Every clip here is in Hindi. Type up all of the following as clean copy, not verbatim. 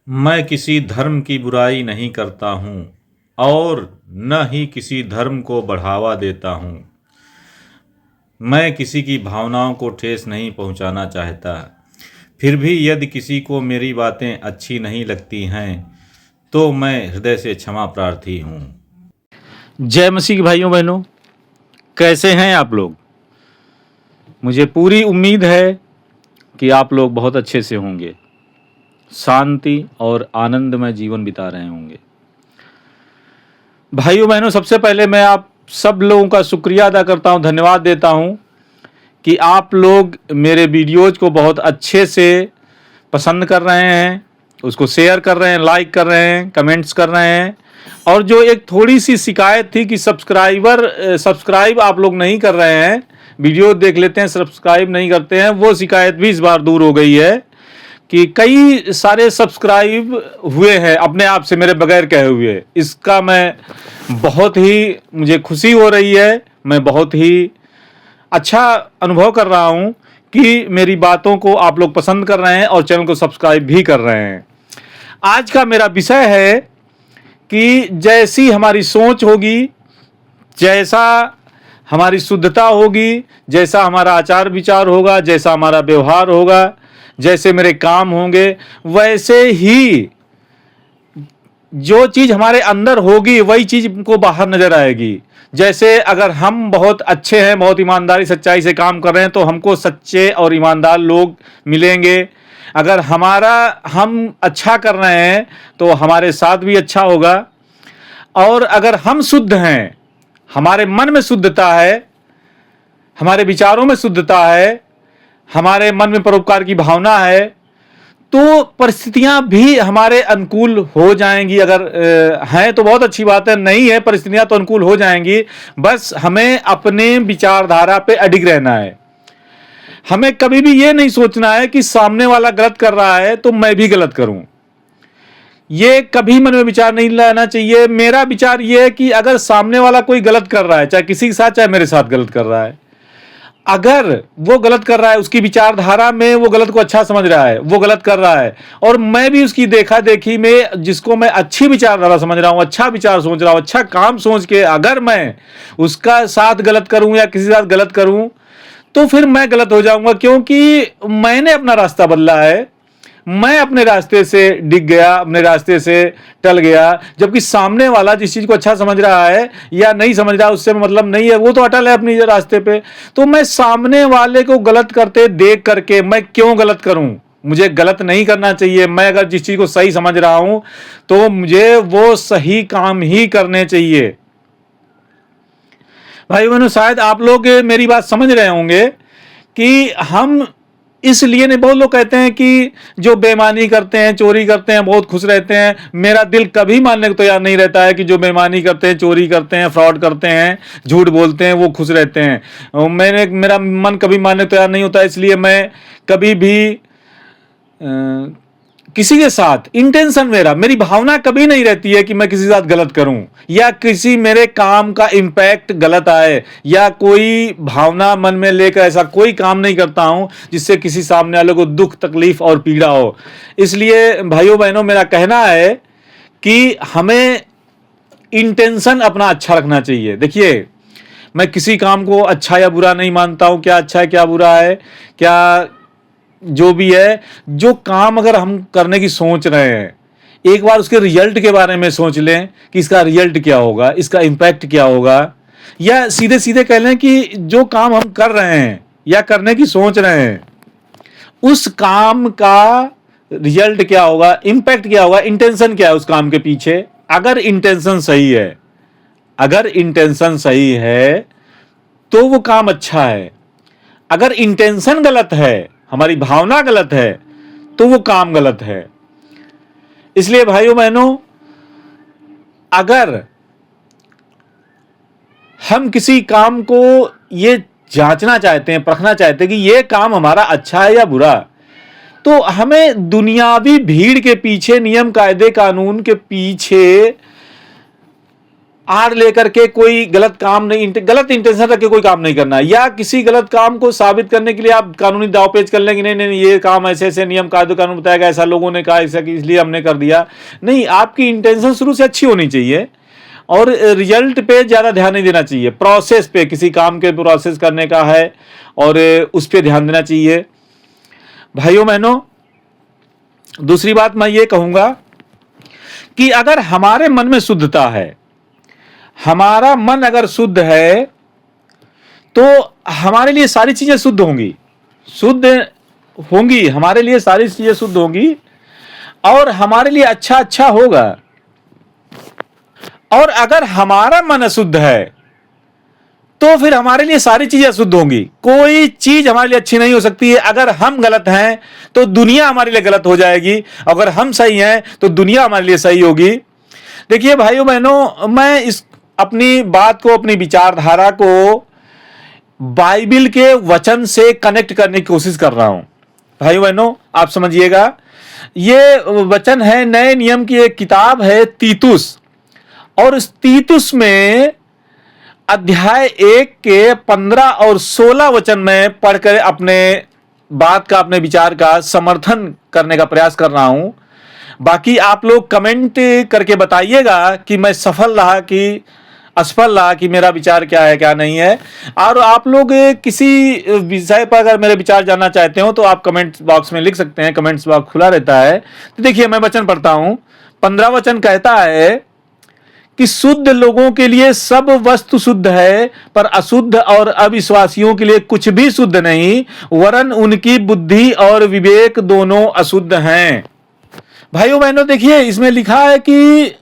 मैं किसी धर्म की बुराई नहीं करता हूँ और न ही किसी धर्म को बढ़ावा देता हूँ। मैं किसी की भावनाओं को ठेस नहीं पहुँचाना चाहता। फिर भी यदि किसी को मेरी बातें अच्छी नहीं लगती हैं तो मैं हृदय से क्षमा प्रार्थी हूँ। जय मसीह भाइयों बहनों, कैसे हैं आप लोग? मुझे पूरी उम्मीद है कि आप लोग बहुत अच्छे से होंगे, शांति और आनंदमय जीवन बिता रहे होंगे। भाइयों बहनों, सबसे पहले मैं आप सब लोगों का शुक्रिया अदा करता हूं, धन्यवाद देता हूं कि आप लोग मेरे वीडियोज़ को बहुत अच्छे से पसंद कर रहे हैं, उसको शेयर कर रहे हैं, लाइक कर रहे हैं, कमेंट्स कर रहे हैं। और जो एक थोड़ी सी शिकायत थी कि सब्सक्राइब आप लोग नहीं कर रहे हैं, वीडियो देख लेते हैं सब्सक्राइब नहीं करते हैं, वो शिकायत भी इस बार दूर हो गई है कि कई सारे सब्सक्राइब हुए हैं अपने आप से मेरे बगैर कहे हुए। इसका मैं बहुत ही मुझे खुशी हो रही है, मैं बहुत ही अच्छा अनुभव कर रहा हूं कि मेरी बातों को आप लोग पसंद कर रहे हैं और चैनल को सब्सक्राइब भी कर रहे हैं। आज का मेरा विषय है कि जैसी हमारी सोच होगी, जैसा हमारी शुद्धता होगी, जैसा हमारा आचार विचार होगा, जैसा हमारा व्यवहार होगा, जैसे मेरे काम होंगे, वैसे ही जो चीज़ हमारे अंदर होगी वही चीज़ हमको बाहर नजर आएगी। जैसे अगर हम बहुत अच्छे हैं, बहुत ईमानदारी सच्चाई से काम कर रहे हैं तो हमको सच्चे और ईमानदार लोग मिलेंगे। अगर हम अच्छा कर रहे हैं तो हमारे साथ भी अच्छा होगा। और अगर हम शुद्ध हैं, हमारे मन में शुद्धता है, हमारे विचारों में शुद्धता है, हमारे मन में परोपकार की भावना है, तो परिस्थितियां भी हमारे अनुकूल हो जाएंगी। अगर हैं तो बहुत अच्छी बात है, नहीं है परिस्थितियां तो अनुकूल हो जाएंगी। बस हमें अपने विचारधारा पे अडिग रहना है। हमें कभी भी ये नहीं सोचना है कि सामने वाला गलत कर रहा है तो मैं भी गलत करूं। ये कभी मन में विचार नहीं लाना चाहिए। मेरा विचार ये है कि अगर सामने वाला कोई गलत कर रहा है, चाहे किसी के साथ चाहे मेरे साथ गलत कर रहा है, अगर वो गलत कर रहा है, उसकी विचारधारा में वो गलत को अच्छा समझ रहा है, वो गलत कर रहा है, और मैं भी उसकी देखा देखी में जिसको मैं अच्छी विचारधारा समझ रहा हूं, अच्छा विचार सोच रहा हूं, अच्छा काम सोच के अगर मैं उसका साथ गलत करूं या किसी साथ गलत करूं तो फिर मैं गलत हो जाऊंगा, क्योंकि मैंने अपना रास्ता बदला है। मैं अपने रास्ते से डिग गया, अपने रास्ते से टल गया, जबकि सामने वाला जिस चीज को अच्छा समझ रहा है या नहीं समझ रहा है उससे मतलब नहीं है, वो तो अटल है अपनी रास्ते पे। तो मैं सामने वाले को गलत करते देख करके मैं क्यों गलत करूं? मुझे गलत नहीं करना चाहिए। मैं अगर जिस चीज को सही समझ रहा हूं तो मुझे वो सही काम ही करने चाहिए। भाई बहनों, शायद आप लोग मेरी बात समझ रहे होंगे कि हम इसलिए नहीं, बहुत लोग कहते हैं कि जो बेईमानी करते हैं, चोरी करते हैं, बहुत खुश रहते हैं। मेरा दिल कभी मानने को तैयार नहीं रहता है कि जो बेईमानी करते हैं, चोरी करते हैं, फ्रॉड करते हैं, झूठ बोलते हैं, वो खुश रहते हैं। मेरा मन कभी मानने को तैयार नहीं होता। इसलिए मैं कभी भी किसी के साथ इंटेंशन, मेरी भावना कभी नहीं रहती है कि मैं किसी के साथ गलत करूं या किसी मेरे काम का इंपैक्ट गलत आए, या कोई भावना मन में लेकर ऐसा कोई काम नहीं करता हूं जिससे किसी सामने वाले को दुख, तकलीफ और पीड़ा हो। इसलिए भाइयों बहनों, मेरा कहना है कि हमें इंटेंशन अपना अच्छा रखना चाहिए। देखिए, मैं किसी काम को अच्छा या बुरा नहीं मानता हूं, क्या अच्छा है क्या बुरा है, क्या जो भी है, जो काम अगर हम करने की सोच रहे हैं, एक बार उसके रिजल्ट के बारे में सोच लें कि इसका रिजल्ट क्या होगा, इसका इंपैक्ट क्या होगा। या सीधे सीधे कह लें कि जो काम हम कर रहे हैं या करने की सोच रहे हैं, उस काम का रिजल्ट क्या होगा, इंपैक्ट क्या होगा, इंटेंशन क्या है उस काम के पीछे। अगर इंटेंशन सही है, अगर इंटेंशन सही है तो वो काम अच्छा है। अगर इंटेंशन गलत है, हमारी भावना गलत है, तो वो काम गलत है। इसलिए भाइयों बहनों, अगर हम किसी काम को ये जांचना चाहते हैं, परखना चाहते हैं कि ये काम हमारा अच्छा है या बुरा, तो हमें दुनियावी भीड़ के पीछे, नियम कायदे कानून के पीछे आड़ लेकर के कोई गलत काम नहीं, गलत इंटेंशन रख के कोई काम नहीं करना, या किसी गलत काम को साबित करने के लिए आप कानूनी दावपेच कर लेंगे, नहीं नहीं ये काम ऐसे ऐसे नियम कायदे कानून बताया गया, ऐसा लोगों ने कहा, ऐसा इसलिए हमने कर दिया। नहीं, आपकी इंटेंशन शुरू से अच्छी होनी चाहिए और रिजल्ट पे ज़्यादा ध्यान नहीं देना चाहिए, प्रोसेस पे, किसी काम के प्रोसेस करने का है और उस पर ध्यान देना चाहिए। भाइयों बहनों, दूसरी बात मैं ये कहूँगा कि अगर हमारे मन में शुद्धता है, हमारा मन अगर शुद्ध है तो हमारे लिए सारी चीजें शुद्ध होंगी, हमारे लिए सारी चीजें शुद्ध होंगी और हमारे लिए अच्छा अच्छा होगा। और अगर हमारा मन अशुद्ध है तो फिर हमारे लिए सारी चीजें अशुद्ध होंगी, कोई चीज हमारे लिए अच्छी नहीं हो सकती है। अगर हम गलत हैं तो दुनिया हमारे लिए गलत हो जाएगी, अगर हम सही हैं तो दुनिया हमारे लिए सही होगी। देखिए भाइयों बहनों, मैं इस अपनी बात को, अपनी विचारधारा को बाइबिल के वचन से कनेक्ट करने की कोशिश कर रहा हूं। भाइयों बहनों, आप समझिएगा, ये वचन है, नए नियम की एक किताब है तीतुस, और इस तीतुस में अध्याय 1 के 15 और 16 वचन में पढ़कर अपने बात का, अपने विचार का समर्थन करने का प्रयास कर रहा हूं। बाकी आप लोग कमेंट करके बताइएगा कि मैं सफल रहा कि असफल रहा, कि मेरा विचार क्या है क्या नहीं है। और आप लोग किसी विषय पर अगर मेरे विचार जानना चाहते हो तो आप कमेंट बॉक्स में लिख सकते हैं, कमेंट्स बॉक्स खुला रहता है। तो देखिए मैं वचन पढ़ता हूं। 15 वचन कहता है कि शुद्ध लोगों के लिए सब वस्तु शुद्ध है, पर अशुद्ध और अविश्वासियों के लिए कुछ भी शुद्ध नहीं, वरन उनकी बुद्धि और विवेक दोनों अशुद्ध हैं। भाइयों बहनों, देखिए इसमें लिखा है कि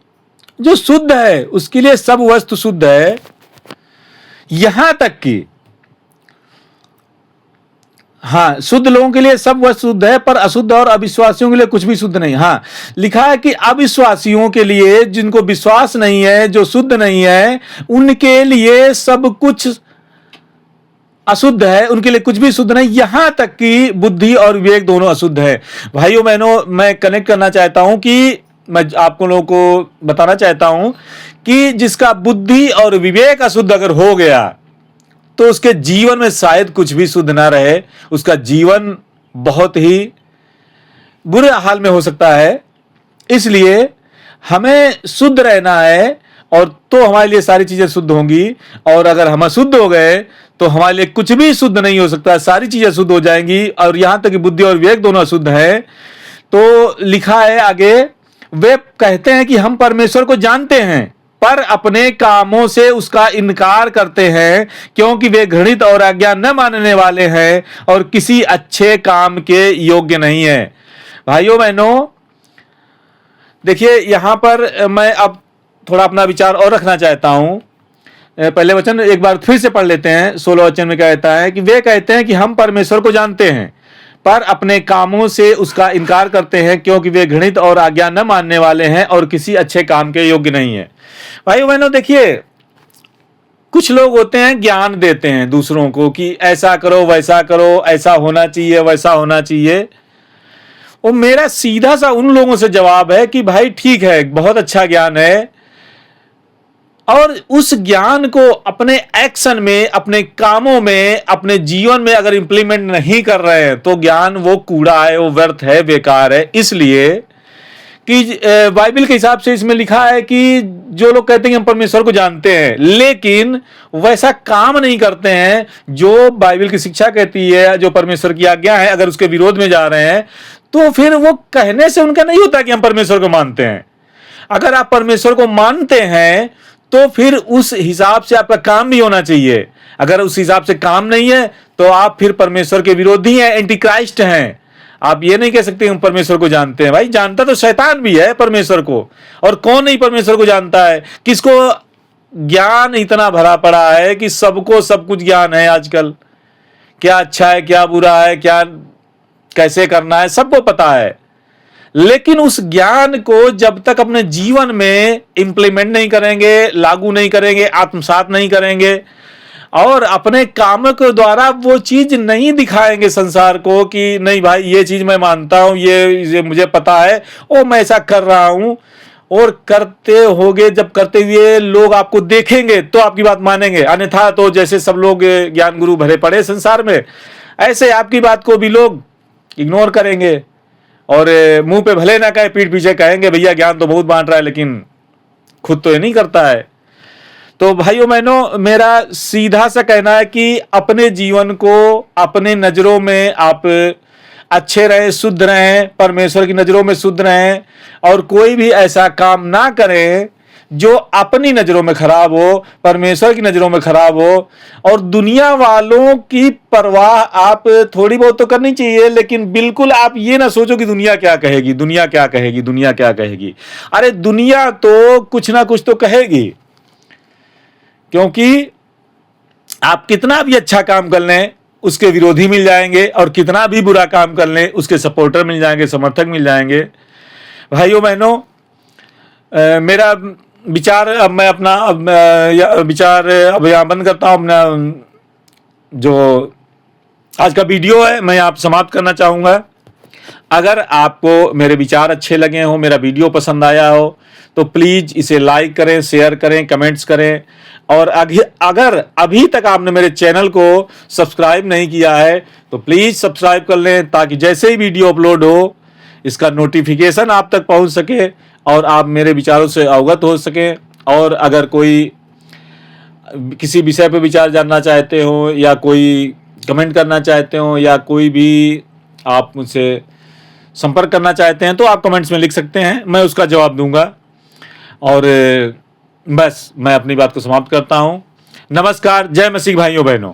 जो शुद्ध है उसके लिए सब वस्तु शुद्ध है, यहां तक कि हाँ, शुद्ध लोगों के लिए सब वस्तु शुद्ध है, पर अशुद्ध और अविश्वासियों के लिए कुछ भी शुद्ध नहीं। हाँ, लिखा है कि अविश्वासियों के लिए, जिनको विश्वास नहीं है, जो शुद्ध नहीं है, उनके लिए सब कुछ अशुद्ध है, उनके लिए कुछ भी शुद्ध नहीं, यहां तक कि बुद्धि और विवेक दोनों अशुद्ध है। भाइयों बहनों, मैं कनेक्ट करना चाहता हूं कि मैं आपको लोगों को बताना चाहता हूं कि जिसका बुद्धि और विवेक अशुद्ध अगर हो गया तो उसके जीवन में शायद कुछ भी शुद्ध ना रहे, उसका जीवन बहुत ही बुरे हाल में हो सकता है। इसलिए हमें शुद्ध रहना है और तो हमारे लिए सारी चीजें शुद्ध होंगी, और अगर हम अशुद्ध हो गए तो हमारे लिए कुछ भी शुद्ध नहीं हो सकता, सारी चीजें शुद्ध हो जाएंगी, और यहां तक कि बुद्धि और विवेक दोनों अशुद्ध है। तो लिखा है आगे, वे कहते हैं कि हम परमेश्वर को जानते हैं, पर अपने कामों से उसका इनकार करते हैं, क्योंकि वे घृणित और आज्ञा न मानने वाले हैं और किसी अच्छे काम के योग्य नहीं है। भाइयों बहनों, देखिए यहां पर मैं अब थोड़ा अपना विचार और रखना चाहता हूं। पहले वचन एक बार फिर से पढ़ लेते हैं। 16 वचन में कहता है कि वे कहते हैं कि हम परमेश्वर को जानते हैं, पर अपने कामों से उसका इनकार करते हैं, क्योंकि वे घृणित और आज्ञा न मानने वाले हैं और किसी अच्छे काम के योग्य नहीं है। भाइयों बहनों, देखिए कुछ लोग होते हैं, ज्ञान देते हैं दूसरों को कि ऐसा करो, वैसा करो, ऐसा होना चाहिए, वैसा होना चाहिए। और मेरा सीधा सा उन लोगों से जवाब है कि भाई ठीक है, बहुत अच्छा ज्ञान है, और उस ज्ञान को अपने एक्शन में, अपने कामों में, अपने जीवन में अगर इंप्लीमेंट नहीं कर रहे हैं तो ज्ञान वो कूड़ा है, वो व्यर्थ है, बेकार है। इसलिए कि बाइबल के हिसाब से इसमें लिखा है कि जो लोग कहते हैं कि हम परमेश्वर को जानते हैं, लेकिन वैसा काम नहीं करते हैं जो बाइबल की शिक्षा कहती है, जो परमेश्वर की आज्ञा है, अगर उसके विरोध में जा रहे हैं, तो फिर वो कहने से उनका नहीं होता कि हम परमेश्वर को मानते हैं। अगर आप परमेश्वर को मानते हैं तो फिर उस हिसाब से आपका काम भी होना चाहिए। अगर उस हिसाब से काम नहीं है तो आप फिर परमेश्वर के विरोधी हैं, एंटी क्राइस्ट हैं। आप ये नहीं कह सकते हम परमेश्वर को जानते हैं। भाई जानता तो शैतान भी है परमेश्वर को, और कौन नहीं परमेश्वर को जानता है। किसको ज्ञान इतना भरा पड़ा है कि सबको सब कुछ ज्ञान है आजकल, क्या अच्छा है, क्या बुरा है, क्या कैसे करना है, सबको पता है। लेकिन उस ज्ञान को जब तक अपने जीवन में इंप्लीमेंट नहीं करेंगे, लागू नहीं करेंगे, आत्मसात नहीं करेंगे, और अपने कामों के द्वारा वो चीज नहीं दिखाएंगे संसार को कि नहीं भाई ये चीज मैं मानता हूं, ये मुझे पता है, ओ मैं ऐसा कर रहा हूं, और करते होगे, जब करते हुए लोग आपको देखेंगे तो आपकी बात मानेंगे, अन्यथा तो जैसे सब लोग ज्ञान गुरु भरे पड़े संसार में, ऐसे आपकी बात को भी लोग इग्नोर करेंगे और मुंह पे भले ना कहे पीठ पीछे कहेंगे भैया ज्ञान तो बहुत बांट रहा है लेकिन खुद तो ये नहीं करता है। तो भाइयों बहनों, मेरा सीधा सा कहना है कि अपने जीवन को अपने नजरों में आप अच्छे रहें, शुद्ध रहें, परमेश्वर की नजरों में शुद्ध रहें और कोई भी ऐसा काम ना करें जो अपनी नजरों में खराब हो, परमेश्वर की नजरों में खराब हो। और दुनिया वालों की परवाह आप थोड़ी बहुत तो करनी चाहिए, लेकिन बिल्कुल आप ये ना सोचो कि दुनिया क्या कहेगी, दुनिया क्या कहेगी, दुनिया क्या कहेगी। अरे दुनिया तो कुछ ना कुछ तो कहेगी, क्योंकि आप कितना भी अच्छा काम कर लें उसके विरोधी मिल जाएंगे और कितना भी बुरा काम कर लें उसके सपोर्टर मिल जाएंगे, समर्थक मिल जाएंगे। भाइयों बहनों, मेरा विचार अब मैं अपना विचार अब यहाँ बंद करता हूँ। अपना जो आज का वीडियो है मैं आप समाप्त करना चाहूँगा। अगर आपको मेरे विचार अच्छे लगे हो, मेरा वीडियो पसंद आया हो, तो प्लीज़ इसे लाइक करें, शेयर करें, कमेंट्स करें। और अगर अभी तक आपने मेरे चैनल को सब्सक्राइब नहीं किया है तो प्लीज़ सब्सक्राइब कर लें, ताकि जैसे ही वीडियो अपलोड हो इसका नोटिफिकेशन आप तक पहुंच सके और आप मेरे विचारों से अवगत हो सकें। और अगर कोई किसी विषय पर विचार जानना चाहते हो या कोई कमेंट करना चाहते हो या कोई भी आप मुझसे संपर्क करना चाहते हैं तो आप कमेंट्स में लिख सकते हैं, मैं उसका जवाब दूंगा। और बस मैं अपनी बात को समाप्त करता हूं। नमस्कार, जय मसीह भाइयों बहनों।